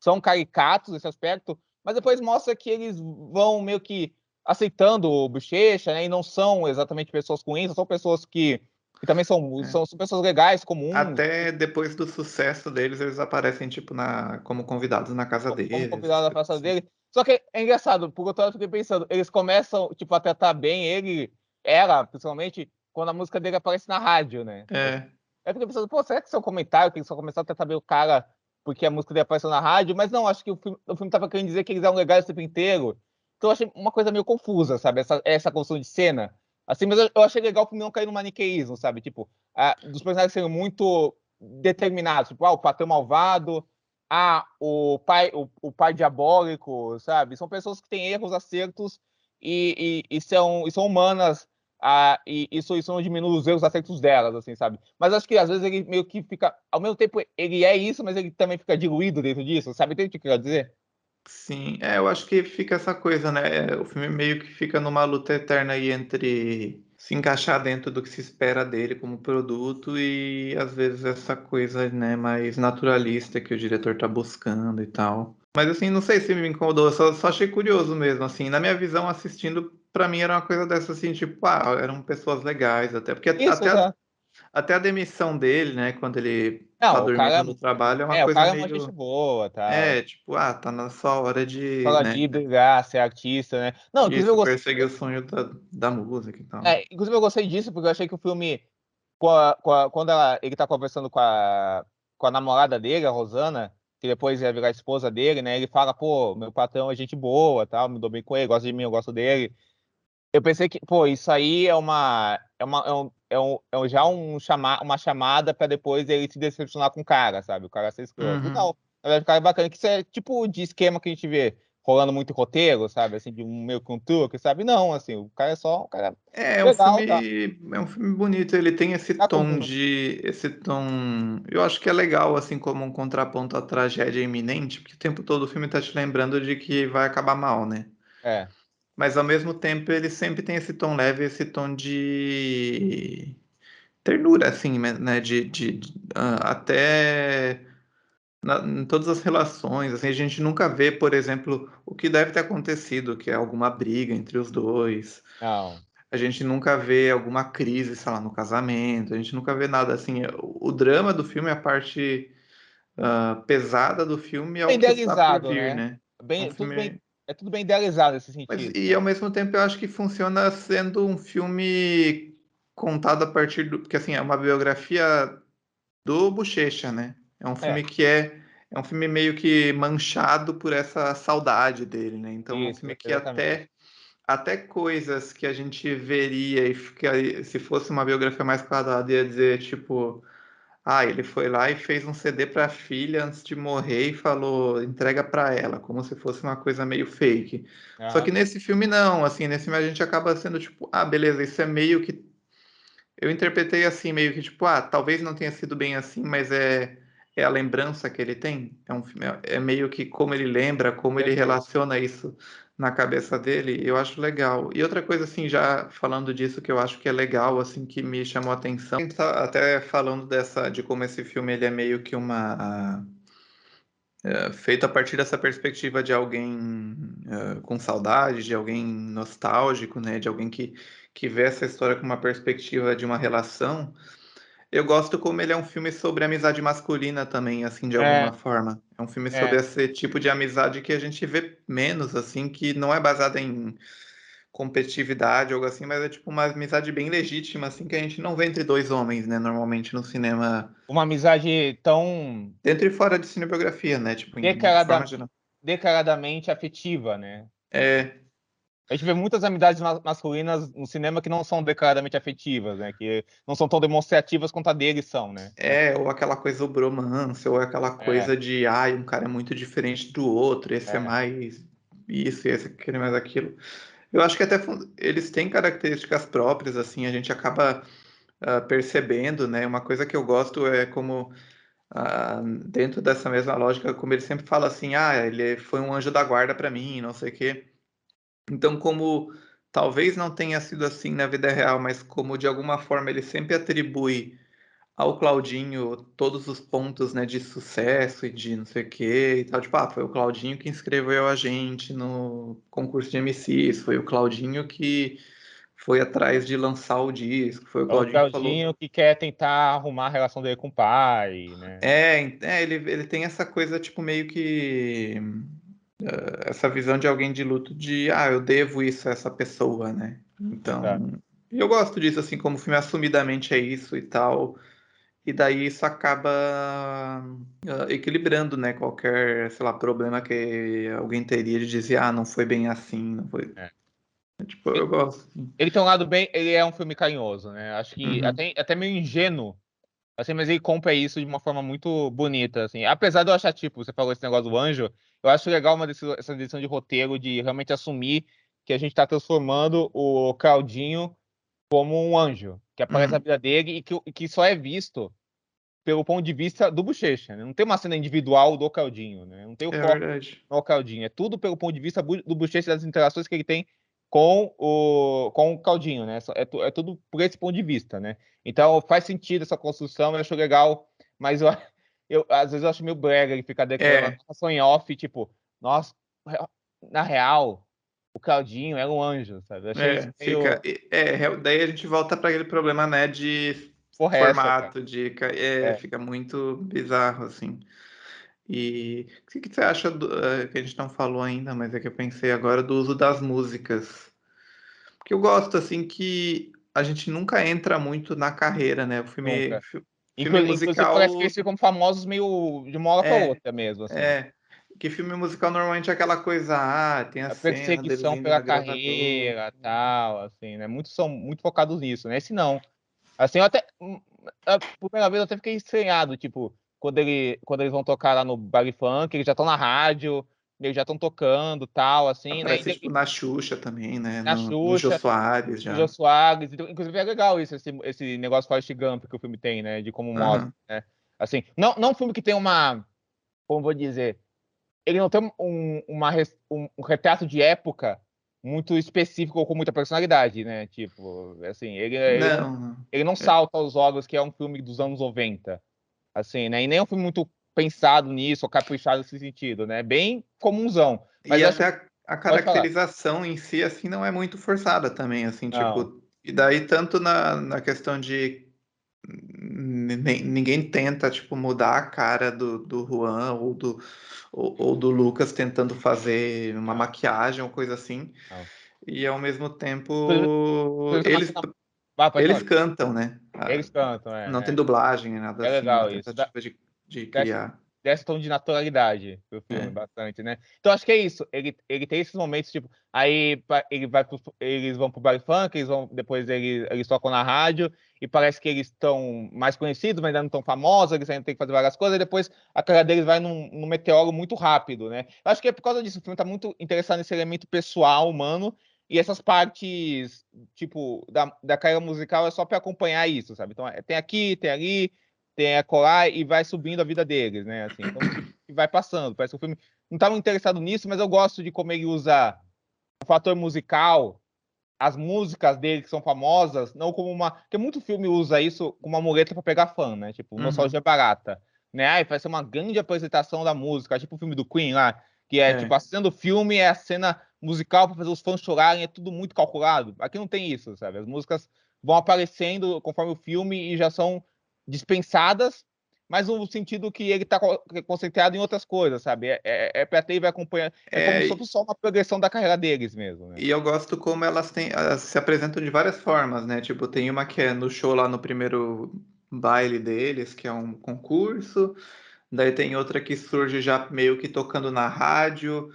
são caricatos nesse aspecto, mas depois mostra que eles vão meio que aceitando o Bochecha, né, e não são exatamente pessoas ruins, são pessoas que também É. são pessoas legais, comuns, Até depois do sucesso deles, eles aparecem, tipo, como convidados na casa como deles, essas convidado da coisas praça assim. dele. Só que é engraçado, por outro lado, eu fiquei pensando, eles começam, tipo, a tratar bem ela, principalmente, quando a música dele aparece na rádio, né? É, Eu fiquei pensando, pô, será que isso é um comentário, que eles só começaram a tratar bem o cara porque a música dele apareceu na rádio? Mas não, acho que o filme tava querendo dizer que eles eram legais o tempo inteiro. Então eu achei uma coisa meio confusa, sabe? Essa construção de cena. Assim, mas eu achei legal o filme não cair no maniqueísmo, sabe? Tipo, dos personagens serem muito determinados. Tipo, o patrão malvado, o pai diabólico, sabe? São pessoas que têm erros, acertos e são humanas e isso não diminui os erros, acertos delas, assim, sabe? Mas acho que às vezes ele meio que fica, ao mesmo tempo ele é isso, mas ele também fica diluído dentro disso, sabe? Entende o que eu quero dizer? Sim, eu acho que fica essa coisa, né? O filme meio que fica numa luta eterna aí entre se encaixar dentro do que se espera dele como produto e às vezes essa coisa, né, mais naturalista que o diretor tá buscando e tal. Mas assim, não sei se me incomodou, só achei curioso mesmo, assim. Na minha visão, assistindo, pra mim era uma coisa dessa assim, tipo, eram pessoas legais até, porque Isso, exato. até a demissão dele, né, quando ele tá Não, dormindo no trabalho, é uma o coisa cara é uma gente meio, boa, tal. tipo, tá na sua hora de, Fala né, de brigar, ser artista, né? Não, inclusive eu isso, gostei, perseguir o sonho da música e tal. inclusive eu gostei disso, porque eu achei que o filme, quando ele tá conversando com a namorada dele, a Rosana, que depois ia virar esposa dele, né? Ele fala, pô, meu patrão é gente boa, tal, me dou bem com ele, gosta de mim, eu gosto dele. Eu pensei que, pô, isso aí já uma chamada pra depois ele se decepcionar com o cara, sabe? O cara ser escroto. E Uhum. não, na verdade, o cara é bacana, que isso é tipo de esquema que a gente vê rolando muito roteiro, sabe? Assim, de um meio que um truque, sabe? Não, assim, o cara é só um cara legal, tá? É um filme bonito, ele tem Tá com... esse tom, eu acho que é legal, assim, como um contraponto à tragédia iminente, porque o tempo todo o filme tá te lembrando de que vai acabar mal, né? É, Mas ao mesmo tempo ele sempre tem esse tom leve, esse tom de ternura, assim, né? Até em todas as relações, assim, a gente nunca vê, por exemplo, o que deve ter acontecido, que é alguma briga entre os dois. não. A gente nunca vê alguma crise, sei lá, no casamento. A gente nunca vê nada assim. O drama do filme, a parte pesada do filme é o Bem que está por idealizado, vir, né? né? É um filme. É tudo bem idealizado nesse Mas, sentido, e né? ao mesmo tempo eu acho que funciona sendo um filme contado a partir do. Porque assim, é uma biografia do Bochecha, né? É um É, filme é um filme meio que manchado por essa saudade dele, né? Então é um isso, filme que exatamente. até coisas que a gente veria e ficaria, se fosse uma biografia mais quadrada, ia dizer tipo, ele foi lá e fez um CD para a filha antes de morrer e falou, entrega para ela, como se fosse uma coisa meio fake. Só que Aham. nesse filme não, assim, nesse filme a gente acaba sendo tipo, beleza, isso é meio que eu interpretei assim, meio que tipo, talvez não tenha sido bem assim, mas é a lembrança que ele tem. É um filme, é meio que como ele lembra, como ele Perfeito. relaciona isso na cabeça dele, eu acho legal. E outra coisa, assim, já falando disso, que eu acho que é legal, assim, que me chamou a atenção, a gente tá até falando de como esse filme ele é meio que feito a partir dessa perspectiva de alguém com saudade, de alguém nostálgico, né, de alguém que vê essa história com uma perspectiva de uma relação. Eu gosto como ele é um filme sobre amizade masculina também, assim, de alguma É, forma. É um filme sobre é. esse tipo de amizade que a gente vê menos, assim, que não é baseada em competitividade ou algo assim, mas é tipo uma amizade bem legítima, assim, que a gente não vê entre dois homens, né, normalmente no cinema, Uma amizade tão dentro e fora de cinebiografia, né, tipo, de forma declarada geral. declaradamente afetiva, né. É, A gente vê muitas amizades masculinas no cinema que não são declaradamente afetivas, né, que não são tão demonstrativas quanto a deles são, né. ou aquela coisa do bromance, ou aquela É, coisa de, um cara é muito diferente do outro, esse é é. mais isso, esse é mais aquilo. Eu acho que até eles têm características próprias, assim, a gente acaba percebendo, né? Uma coisa que eu gosto é como, dentro dessa mesma lógica, como ele sempre fala assim, ele foi um anjo da guarda para mim, não sei o quê. Então, como talvez não tenha sido assim na vida real, mas como de alguma forma ele sempre atribui ao Claudinho todos os pontos, né, de sucesso e de não sei o quê e tal. Tipo, foi o Claudinho que inscreveu a gente no concurso de MCs, foi o Claudinho que foi atrás de lançar o disco, foi o É o Claudinho que falou. Claudinho que quer tentar arrumar a relação dele com o pai, né. Ele tem essa coisa, tipo, meio que. Essa visão de alguém de luto de, eu devo isso a essa pessoa, né? Exato. Então. E eu gosto disso, assim, como o filme assumidamente é isso e tal. E daí isso acaba equilibrando, né? Qualquer, sei lá, problema que alguém teria de dizer, não foi bem assim, não foi. É. Tipo, eu gosto, assim. Ele tem um lado bem, ele é um filme carinhoso, né, acho que Uhum. até meio ingênuo, assim, mas ele compra isso de uma forma muito bonita, assim. Apesar de eu achar, tipo, você falou esse negócio do anjo, eu acho legal essa decisão de roteiro de realmente assumir que a gente tá transformando o Claudinho como um anjo, que aparece na vida dele e que só é visto pelo ponto de vista do Bochecha, né? Não tem uma cena individual do Caldinho, né? Não tem o É foco verdade. no Caldinho, é tudo pelo ponto de vista do Bochecha, das interações que ele tem com o Caldinho, né? É tudo por esse ponto de vista, né? Então faz sentido essa construção, eu acho legal, mas às vezes eu acho meio brega ele ficar declarando a narração em off, tipo, nossa, na real, o Caldinho era um anjo, sabe? Eu achei isso Fica. meio Daí a gente volta para aquele problema, né, de porreta, cara. formato, É. fica muito bizarro, assim. E o que você acha que a gente não falou ainda, mas é que eu pensei agora do uso das músicas? Porque eu gosto, assim, que a gente nunca entra muito na carreira, né? O Nunca. filme Inclusive, parece que musical eles ficam famosos meio de uma hora para é, outra mesmo, assim. é. Que filme musical normalmente é aquela coisa, tem a A cena deles perseguição indo pela na gravadora. carreira, tal, assim, né? Muitos são muito focados nisso, né? Esse não. Assim, eu até, a primeira vez eu até fiquei estranhado, tipo, quando eles vão tocar lá no baile funk, eles já estão na rádio, eles já estão tocando, tal, assim, né? Aparece, tipo, na Xuxa também, né? Na No Jô Xuxa, Soares no Jô já. Soares, então, inclusive é legal isso, esse negócio Forrest Gump que o filme tem, né? De como mostra, Aham. né? Assim, não um filme que tem uma, como vou dizer, ele não tem um retrato de época muito específico ou com muita personalidade, né? Tipo, assim, Não, não. ele não É, salta aos olhos que é um filme dos anos 90, assim, né? E nem é um filme muito pensado nisso ou caprichado nesse sentido, né? Bem comunzão. Mas E eu acho até que a pode falar. caracterização em si, assim, não é muito forçada também, assim, Não, tipo. E daí, tanto na questão de ninguém tenta, tipo, mudar a cara do Juan ou do Lucas tentando fazer uma não, maquiagem ou coisa assim. não. E ao mesmo Inclusive, tempo, tem uma cena. Ah, pode eles falar. cantam, né? Eles cantam, Não tem é. dublagem, nem nada É assim, na legal isso. tentativa de desse, criar. desse tom de naturalidade pro filme, É. bastante, né? Então acho que é isso. Ele tem esses momentos, tipo, aí eles vão pro baile funk, depois eles tocam na rádio, e parece que eles estão mais conhecidos, mas ainda não estão famosos, eles ainda têm que fazer várias coisas, e depois a carreira deles vai num meteoro muito rápido, né? Eu acho que é por causa disso, o filme tá muito interessado nesse elemento pessoal, humano, e essas partes, tipo, da carreira musical é só para acompanhar isso, sabe? Então, tem aqui, tem ali, tem a colar e vai subindo a vida deles, né? Assim, então e vai passando. Parece que o filme não estava interessado nisso, mas eu gosto de como ele usa o fator musical, as músicas dele que são famosas, não como uma, porque muito filme usa isso como uma muleta para pegar fã, né? Tipo, nostalgia Uhum. barata, né? Aí vai ser uma grande apresentação da música, tipo o filme do Queen lá, que é tipo É. a cena do filme é a cena musical para fazer os fãs chorarem, é tudo muito calculado. Aqui não tem isso, sabe? As músicas vão aparecendo conforme o filme e já são dispensadas, mas no sentido que ele está concentrado em outras coisas, sabe? É pra ter e vai acompanhar. É como se É, fosse só uma progressão da carreira deles mesmo, né? e eu gosto como elas se apresentam de várias formas, né? Tipo, tem uma que é no show lá no primeiro baile deles, que é um concurso. Daí tem outra que surge já meio que tocando na rádio.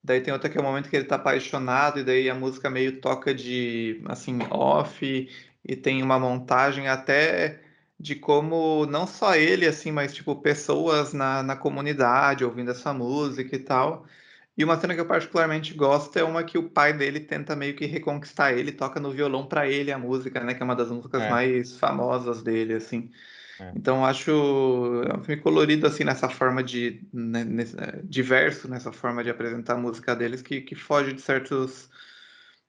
Daí tem outra que é o momento que ele tá apaixonado, e daí a música meio toca de, assim, off. E tem uma montagem até de como não só ele, assim, mas tipo, pessoas na comunidade ouvindo essa música e tal. E uma cena que eu particularmente gosto é uma que o pai dele tenta meio que reconquistar ele, toca no violão pra ele a música, né? Que é uma das músicas É, mais famosas dele, assim. é. Então eu acho é um filme colorido, assim, nessa forma de... Né, diverso nessa forma de apresentar a música deles, que foge de certos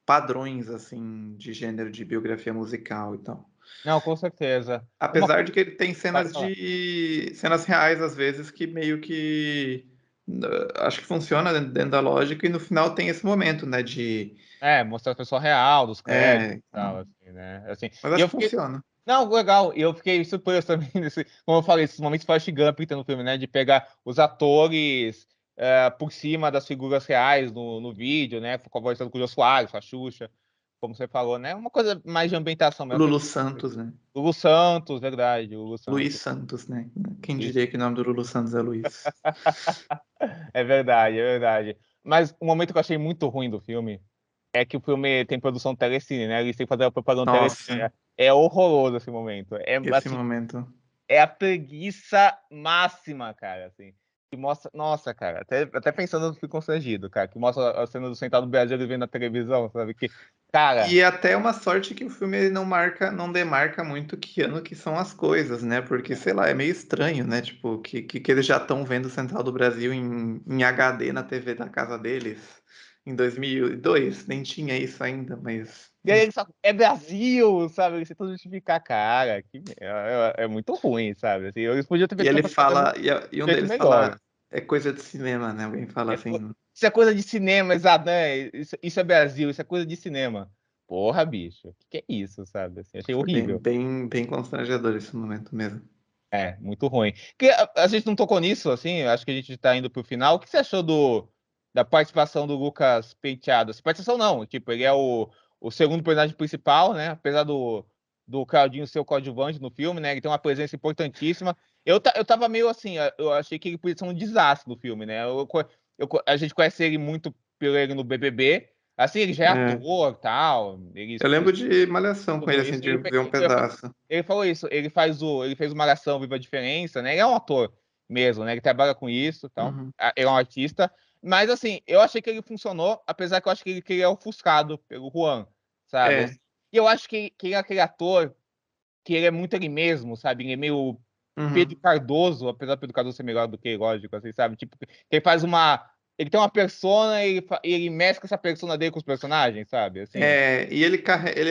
padrões, assim, de gênero de biografia musical e tal. Não, com certeza. Uma Apesar coisa. de que ele tem Pode cenas falar. cenas reais, às vezes, que meio que acho que funciona dentro da lógica, e no final tem esse momento, né, de É, mostrar a pessoa real, dos créditos e tal, então, assim, né? Assim, mas e acho eu que fiquei. funciona. Não, legal, e eu fiquei surpreso também, como eu falei, esses momentos Forrest Gump que tem no filme, né? De pegar os atores por cima das figuras reais no vídeo, né? Conversando com o Jô Soares, com a Xuxa, como você falou, né? Uma coisa mais de ambientação mesmo. Lulu Santos, né? Lulu Santos, verdade, Lulu Luiz Santos. Santos, né? Quem Isso. diria que o nome do Lulu Santos é Luiz? É verdade, é verdade. Mas um momento que eu achei muito ruim do filme é que o filme tem produção Telecine, né? Eles têm que fazer a propaganda Telecine. Nossa, É horroroso esse momento. É esse assim, momento. é a preguiça máxima, cara, assim. que mostra. Nossa, cara, até pensando eu fico constrangido, cara. Que mostra a cena do Sentado Brasil vendo na televisão, sabe? Que, cara, E até é uma sorte que o filme ele não demarca muito que ano que são as coisas, né? Porque, sei lá, é meio estranho, né? Tipo, que eles já estão vendo Central do Brasil em HD na TV da casa deles em 2002. Nem tinha isso ainda, mas... e aí ele só. É Brasil, sabe? Eles tentam justificar, cara. É muito ruim, sabe? Assim, eles podiam ter E feito ele campanha de fala, e um um jeito deles melhor. fala, é coisa de cinema, né? Alguém fala assim, Isso é coisa de cinema, exato, né? Isso é Brasil, isso é coisa de cinema. Porra, bicho, o que é isso, sabe? Assim, achei foi horrível. bem constrangedor esse momento mesmo. É, muito ruim. Que a gente não tocou nisso, assim, acho que a gente tá indo pro final. O que você achou da participação do Lucas Penteado? Assim, participação não, tipo, ele é o segundo personagem principal, né? Apesar do Claudinho ser o coadjuvante no filme, né? Ele tem uma presença importantíssima. Eu tava meio assim, eu achei que ele podia ser um desastre no filme, né? A gente conhece ele muito pelo ele no BBB. Assim, ele já é É, ator, tal. Ele eu lembro de Malhação com ele, tudo assim, isso. de ver um pedaço. Ele falou isso, ele fez uma Malhação Viva a Diferença, né? Ele é um ator mesmo, né? Ele trabalha com isso, então, Uhum. ele é um artista. Mas assim, eu achei que ele funcionou, apesar que eu acho que ele é ofuscado pelo Juan, sabe? É. Assim, e eu acho que ele é aquele ator que ele é muito ele mesmo, sabe? Ele é meio Pedro Uhum. Cardoso, apesar do Pedro Cardoso ser melhor do que ele, lógico, assim, sabe? Tipo, que ele faz uma. Ele tem uma persona e ele mescla essa persona dele com os personagens, sabe? Assim. É, e ele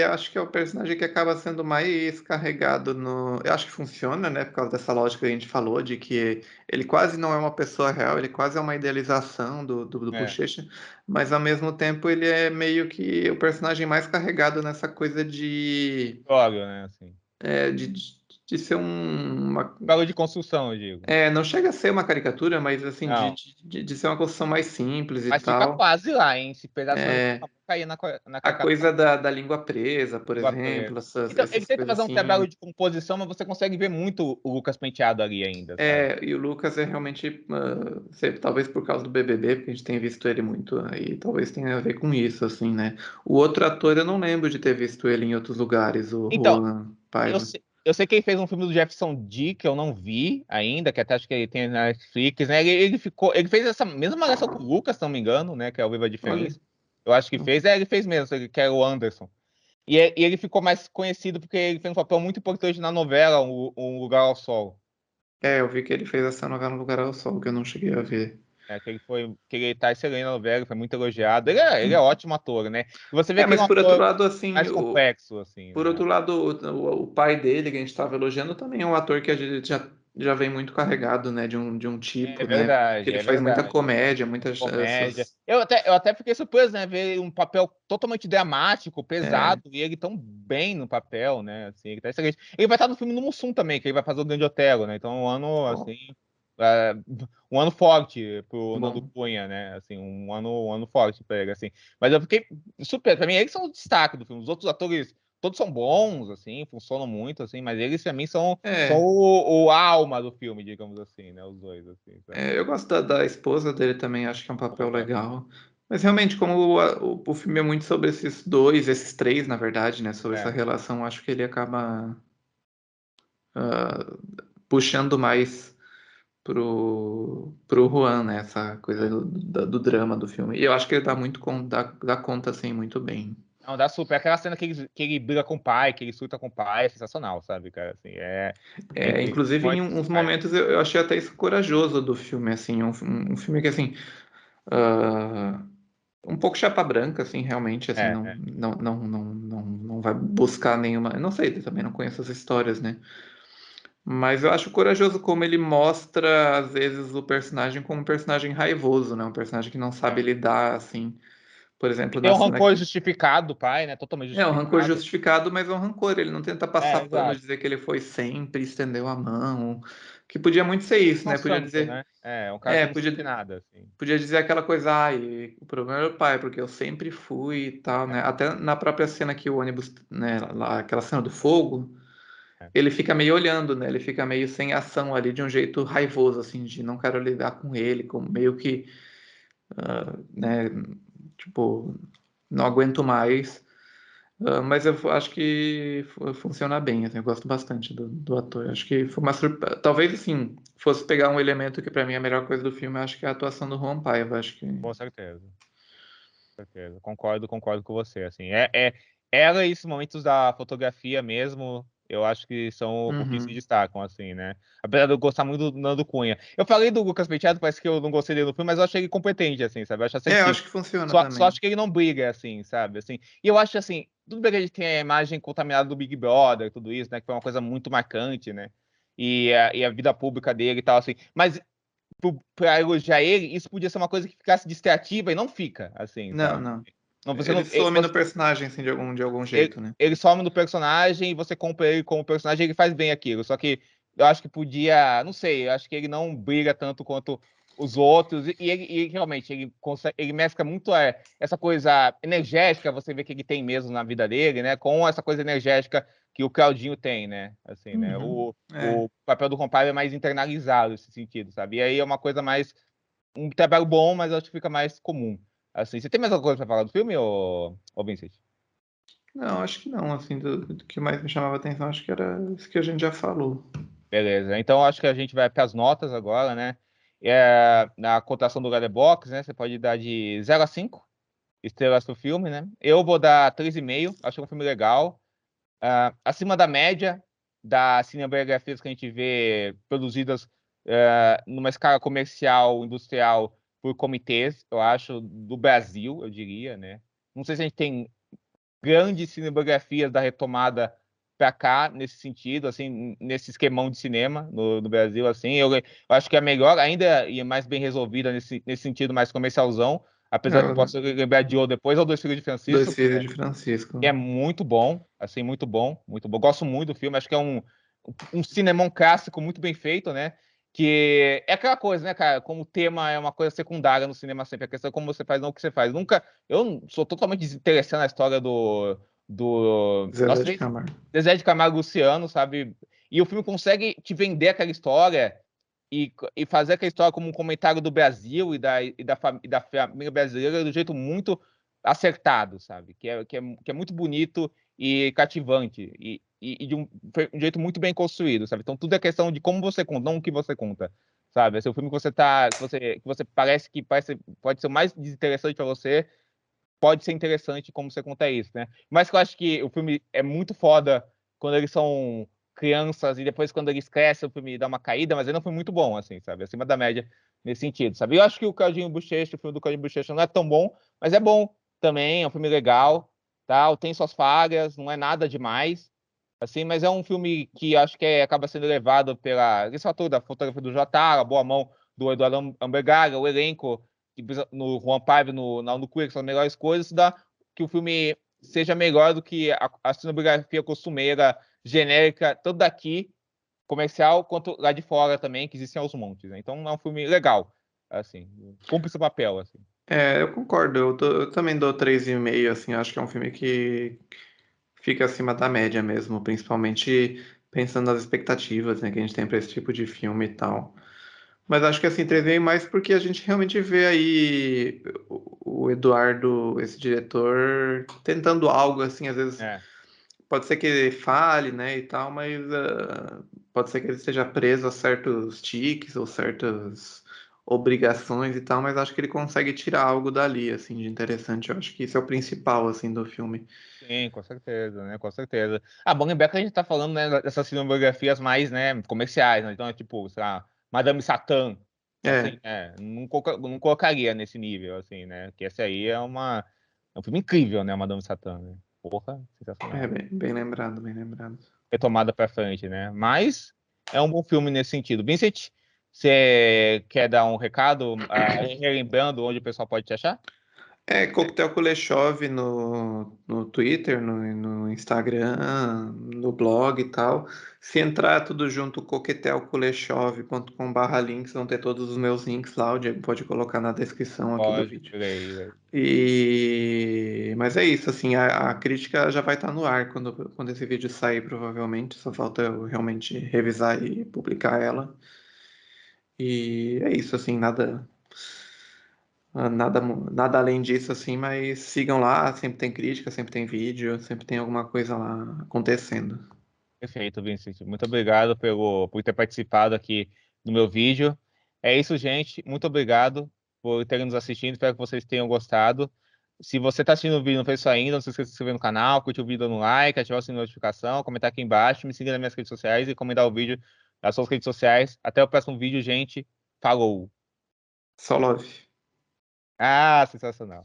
acho que é o personagem que acaba sendo mais carregado no. Eu acho que funciona, né? Por causa dessa lógica que a gente falou, de que ele quase não é uma pessoa real, ele quase é uma idealização do É, Bochecha, mas ao mesmo tempo ele é meio que o personagem mais carregado nessa coisa Dório, né? Assim. é, de, de ser uma. Valor de construção, eu digo. É, não chega a ser uma caricatura, mas assim, Não. de ser uma construção mais simples e Mas fica tal. quase lá, hein? Se pedaço É, cair na a caricatura coisa da língua presa, por do ator. exemplo, Então, ele essas tenta coisas fazer um assim. trabalho de composição, mas você consegue ver muito o Lucas Penteado ali ainda, sabe? É, e o Lucas é realmente, talvez por causa do BBB, porque a gente tem visto ele muito aí, talvez tenha a ver com isso, assim, né? O outro ator eu não lembro de ter visto ele em outros lugares, o Então, Juan Paiva. eu sei que ele fez um filme do Jefferson D, que eu não vi ainda, que até acho que ele tem na Netflix, né? Ele fez essa mesma malhação com o Lucas, se não me engano, né? Que é o Viva a Olha, Diferença. Eu acho que fez, ele fez mesmo, que é o Anderson. E ele ficou mais conhecido porque ele fez um papel muito importante na novela, Um Lugar ao Sol. eu vi que ele fez essa novela No Lugar ao Sol, que eu não cheguei a ver. É, que ele tá excelente na novela, ele foi muito elogiado. Ele é ótimo ator, né? E você vê É, que ele é mas um por outro ator lado, assim, mais complexo, assim, por né? outro lado, o pai dele, que a gente estava elogiando, também é um ator que a gente já vem muito carregado, né, de um tipo, né? Porque ele É faz muita verdade. comédia, muitas Comédia. essas. Eu até fiquei surpreso, né? Ver um papel totalmente dramático, pesado, É, e ele tão bem no papel, né? Assim, ele tá excelente. Ele vai estar no filme no Mussum também, que ele vai fazer o Grande Otelo, né? Então, um ano, bom, assim, é, um ano forte pro Nando bom. Cunha, né? Assim, um ano forte pra ele, assim. Mas eu fiquei super. Pra mim, eles são o destaque do filme. Os outros atores, todos são bons, assim, funcionam muito, assim, mas eles, pra mim, são É, o alma do filme, digamos assim, né? Os dois, assim, sabe? eu gosto da esposa dele também, acho que é um papel Boa. legal. Mas realmente, como o filme é muito sobre esses dois, esses três, na verdade, né, sobre essa É. relação, acho que ele acaba puxando mais pro Juan, né? Essa coisa É. do drama do filme. E eu acho que ele dá muito dá conta, assim, muito bem. Não, dá super. Aquela cena que ele briga com o pai, que ele surta com o pai, é sensacional, sabe, cara? Assim, é É, incrível. inclusive, em Muito uns pai. momentos eu achei até isso corajoso do filme, assim, um filme que, assim, ah, um pouco chapa branca, assim, realmente, assim, É, é. não vai buscar nenhuma... Eu não sei, eu também não conheço as histórias, né? Mas eu acho corajoso como ele mostra, às vezes, o personagem como um personagem raivoso, né? Um personagem que não sabe É. lidar, assim. Por E exemplo, tem na um cena rancor justificado do pai, né? Totalmente é um rancor justificado. justificado, mas é um rancor. Ele não tenta passar pano, Exato. dizer que ele foi sempre, estendeu a mão. Que podia muito ser isso, É um né? Podia santo, dizer. né? É um cara É, que não sente nada, assim. podia dizer aquela coisa, ai, o problema era o pai, porque eu sempre fui e tal, né? É, Até na própria cena que o ônibus, né, lá, aquela cena do fogo, é. ele fica meio olhando, né? Ele fica meio sem ação ali, de um jeito raivoso, assim, de não quero lidar com ele, como meio que, né? Tipo, não aguento mais. Mas eu acho que funciona bem, assim, eu gosto bastante do ator. Acho que foi uma surpresa. Talvez, assim, fosse pegar um elemento que pra mim é a melhor coisa do filme, eu acho que é a atuação do Juan Paiva. Acho que. Com certeza. Com certeza. Concordo com você, assim. Ela e esses momentos da fotografia mesmo, eu acho que são o que se Uhum. destacam, assim, né? Apesar de eu gostar muito do Nando Cunha. Eu falei do Lucas Penteado, parece que eu não gostei dele no filme, mas eu achei ele competente, assim, sabe? Eu acho Eu assertivo. acho que funciona Só também. acho que ele não briga, assim, sabe? Assim, e eu acho, assim, tudo bem que a gente tem a imagem contaminada do Big Brother, tudo isso, né? Que foi uma coisa muito marcante, né? E a vida pública dele e tal, assim. Mas pra elogiar ele, isso podia ser uma coisa que ficasse distrativa e não fica, assim, Não, sabe? não. Não, você Ele não, some no personagem, assim, de algum ele, jeito, né? ele some do personagem e você compra ele como personagem, ele faz bem aquilo. Só que eu acho que podia, não sei, eu acho que ele não briga tanto quanto os outros e realmente ele mescla muito essa coisa energética, você vê que ele tem mesmo na vida dele, né, com essa coisa energética que o Claudinho tem, né, assim, né, Uhum. o papel do compadre é mais internalizado nesse sentido, sabe? E aí é uma coisa mais um trabalho bom, mas acho que fica mais comum. Assim, você tem mais alguma coisa pra falar do filme, ou Vincent? Não, acho que não, assim, do que mais me chamava a atenção, acho que era isso que a gente já falou. Beleza. Então acho que a gente vai para as notas agora, né? Na cotação do Letterboxd, né? Você pode dar de 0 a 5 estrelas pro filme, né? Eu vou dar 3,5. Acho que é um filme legal. Acima da média das cinebiografias que a gente vê produzidas numa escala comercial, industrial, por comitês, eu acho, do Brasil, eu diria, né? Não sei se a gente tem grandes cinebiografias da retomada para cá nesse sentido, assim, nesse esquemão de cinema no Brasil, assim, eu acho que é melhor ainda e é mais bem resolvida nesse sentido mais comercialzão, apesar que eu É, posso lembrar de outro depois, ou Dois Filhos de Francisco, Dois que Filhos de Francisco. é muito bom, assim, muito bom, muito bom. Gosto muito do filme, acho que é um cinemão clássico muito bem feito, né? Que é aquela coisa, né, cara? Como o tema é uma coisa secundária no cinema sempre, a questão é como você faz, não o que você faz. Nunca, eu sou totalmente desinteressado na história Zezé nossa, de gente, Camargo. Zezé de Camargo e Luciano, sabe? E o filme consegue te vender aquela história e fazer aquela história como um comentário do Brasil e da família brasileira do jeito muito acertado, sabe? Que é muito bonito e cativante e de um jeito muito bem construído, sabe? Então tudo é questão de como você conta, não o que você conta, sabe? Esse é o filme que você parece que pode ser o mais desinteressante para você, pode ser interessante como você conta isso, né? Mas que eu acho que o filme é muito foda quando eles são crianças e depois quando eles crescem o filme dá uma caída, mas ele não foi muito bom, assim, sabe? Acima da média nesse sentido, sabe? Eu acho que o filme do Claudinho Bochecha não é tão bom, mas é bom também, é um filme legal, tal, tem suas falhas, não é nada demais, assim, mas é um filme que acho que acaba sendo levado pela esse fator da fotografia do Jotaro, a boa mão do Eduardo Ambergaga, o elenco no Juan Paiva, no Naldo Cunha, que são as melhores coisas, isso dá que o filme seja melhor do que a cinematografia costumeira, genérica, tanto daqui, comercial, quanto lá de fora também, que existem aos montes, né? Então é um filme legal, assim, cumpre seu papel, assim. Eu concordo, eu também dou 3,5, assim, acho que é um filme que fica acima da média mesmo, principalmente pensando nas expectativas, né, que a gente tem para esse tipo de filme e tal. Mas acho que assim, 3,5 mais porque a gente realmente vê aí o Eduardo, esse diretor, tentando algo assim, às vezes É, pode ser que ele fale, né, e tal, mas pode ser que ele esteja preso a certos tiques ou certas obrigações e tal, mas acho que ele consegue tirar algo dali, assim, de interessante. Eu acho que isso é o principal, assim, do filme. sim, com certeza, né? Com certeza. Bom lembrar que a gente tá falando, né, dessas cinematografias mais, né, comerciais, né? Então é tipo, sei lá, Madame Satã, assim, É, não colocaria nesse nível, assim, né? Que esse aí é um filme incrível, né, Madame Satã, né? Porra, sensacional. bem lembrado, bem lembrado. Retomada pra frente, né? Mas é um bom filme nesse sentido. Vincent, você quer dar um recado, relembrando onde o pessoal pode te achar? Coquetel Kuleshov no Twitter, no Instagram, no blog e tal. Se entrar tudo junto, coquetelkuleshov.com/links, vão ter todos os meus links lá, o Diego pode colocar na descrição aqui do Pode, vídeo. leio. Mas é isso, assim, a crítica já vai estar no ar quando esse vídeo sair, provavelmente. Só falta eu realmente revisar e publicar ela. E é isso, assim, Nada além disso, assim, mas sigam lá, sempre tem crítica, sempre tem vídeo, sempre tem alguma coisa lá acontecendo. Perfeito, Vincent. Muito obrigado por ter participado aqui do meu vídeo. É isso, gente. Muito obrigado por terem nos assistido. Espero que vocês tenham gostado. Se você está assistindo o vídeo e não fez isso ainda, não se esqueça de se inscrever no canal, curtir o vídeo no like, ativar o sininho de notificação, comentar aqui embaixo, me seguir nas minhas redes sociais e comentar o vídeo nas suas redes sociais. Até o próximo vídeo, gente. Falou! Só love. Ah, sensacional.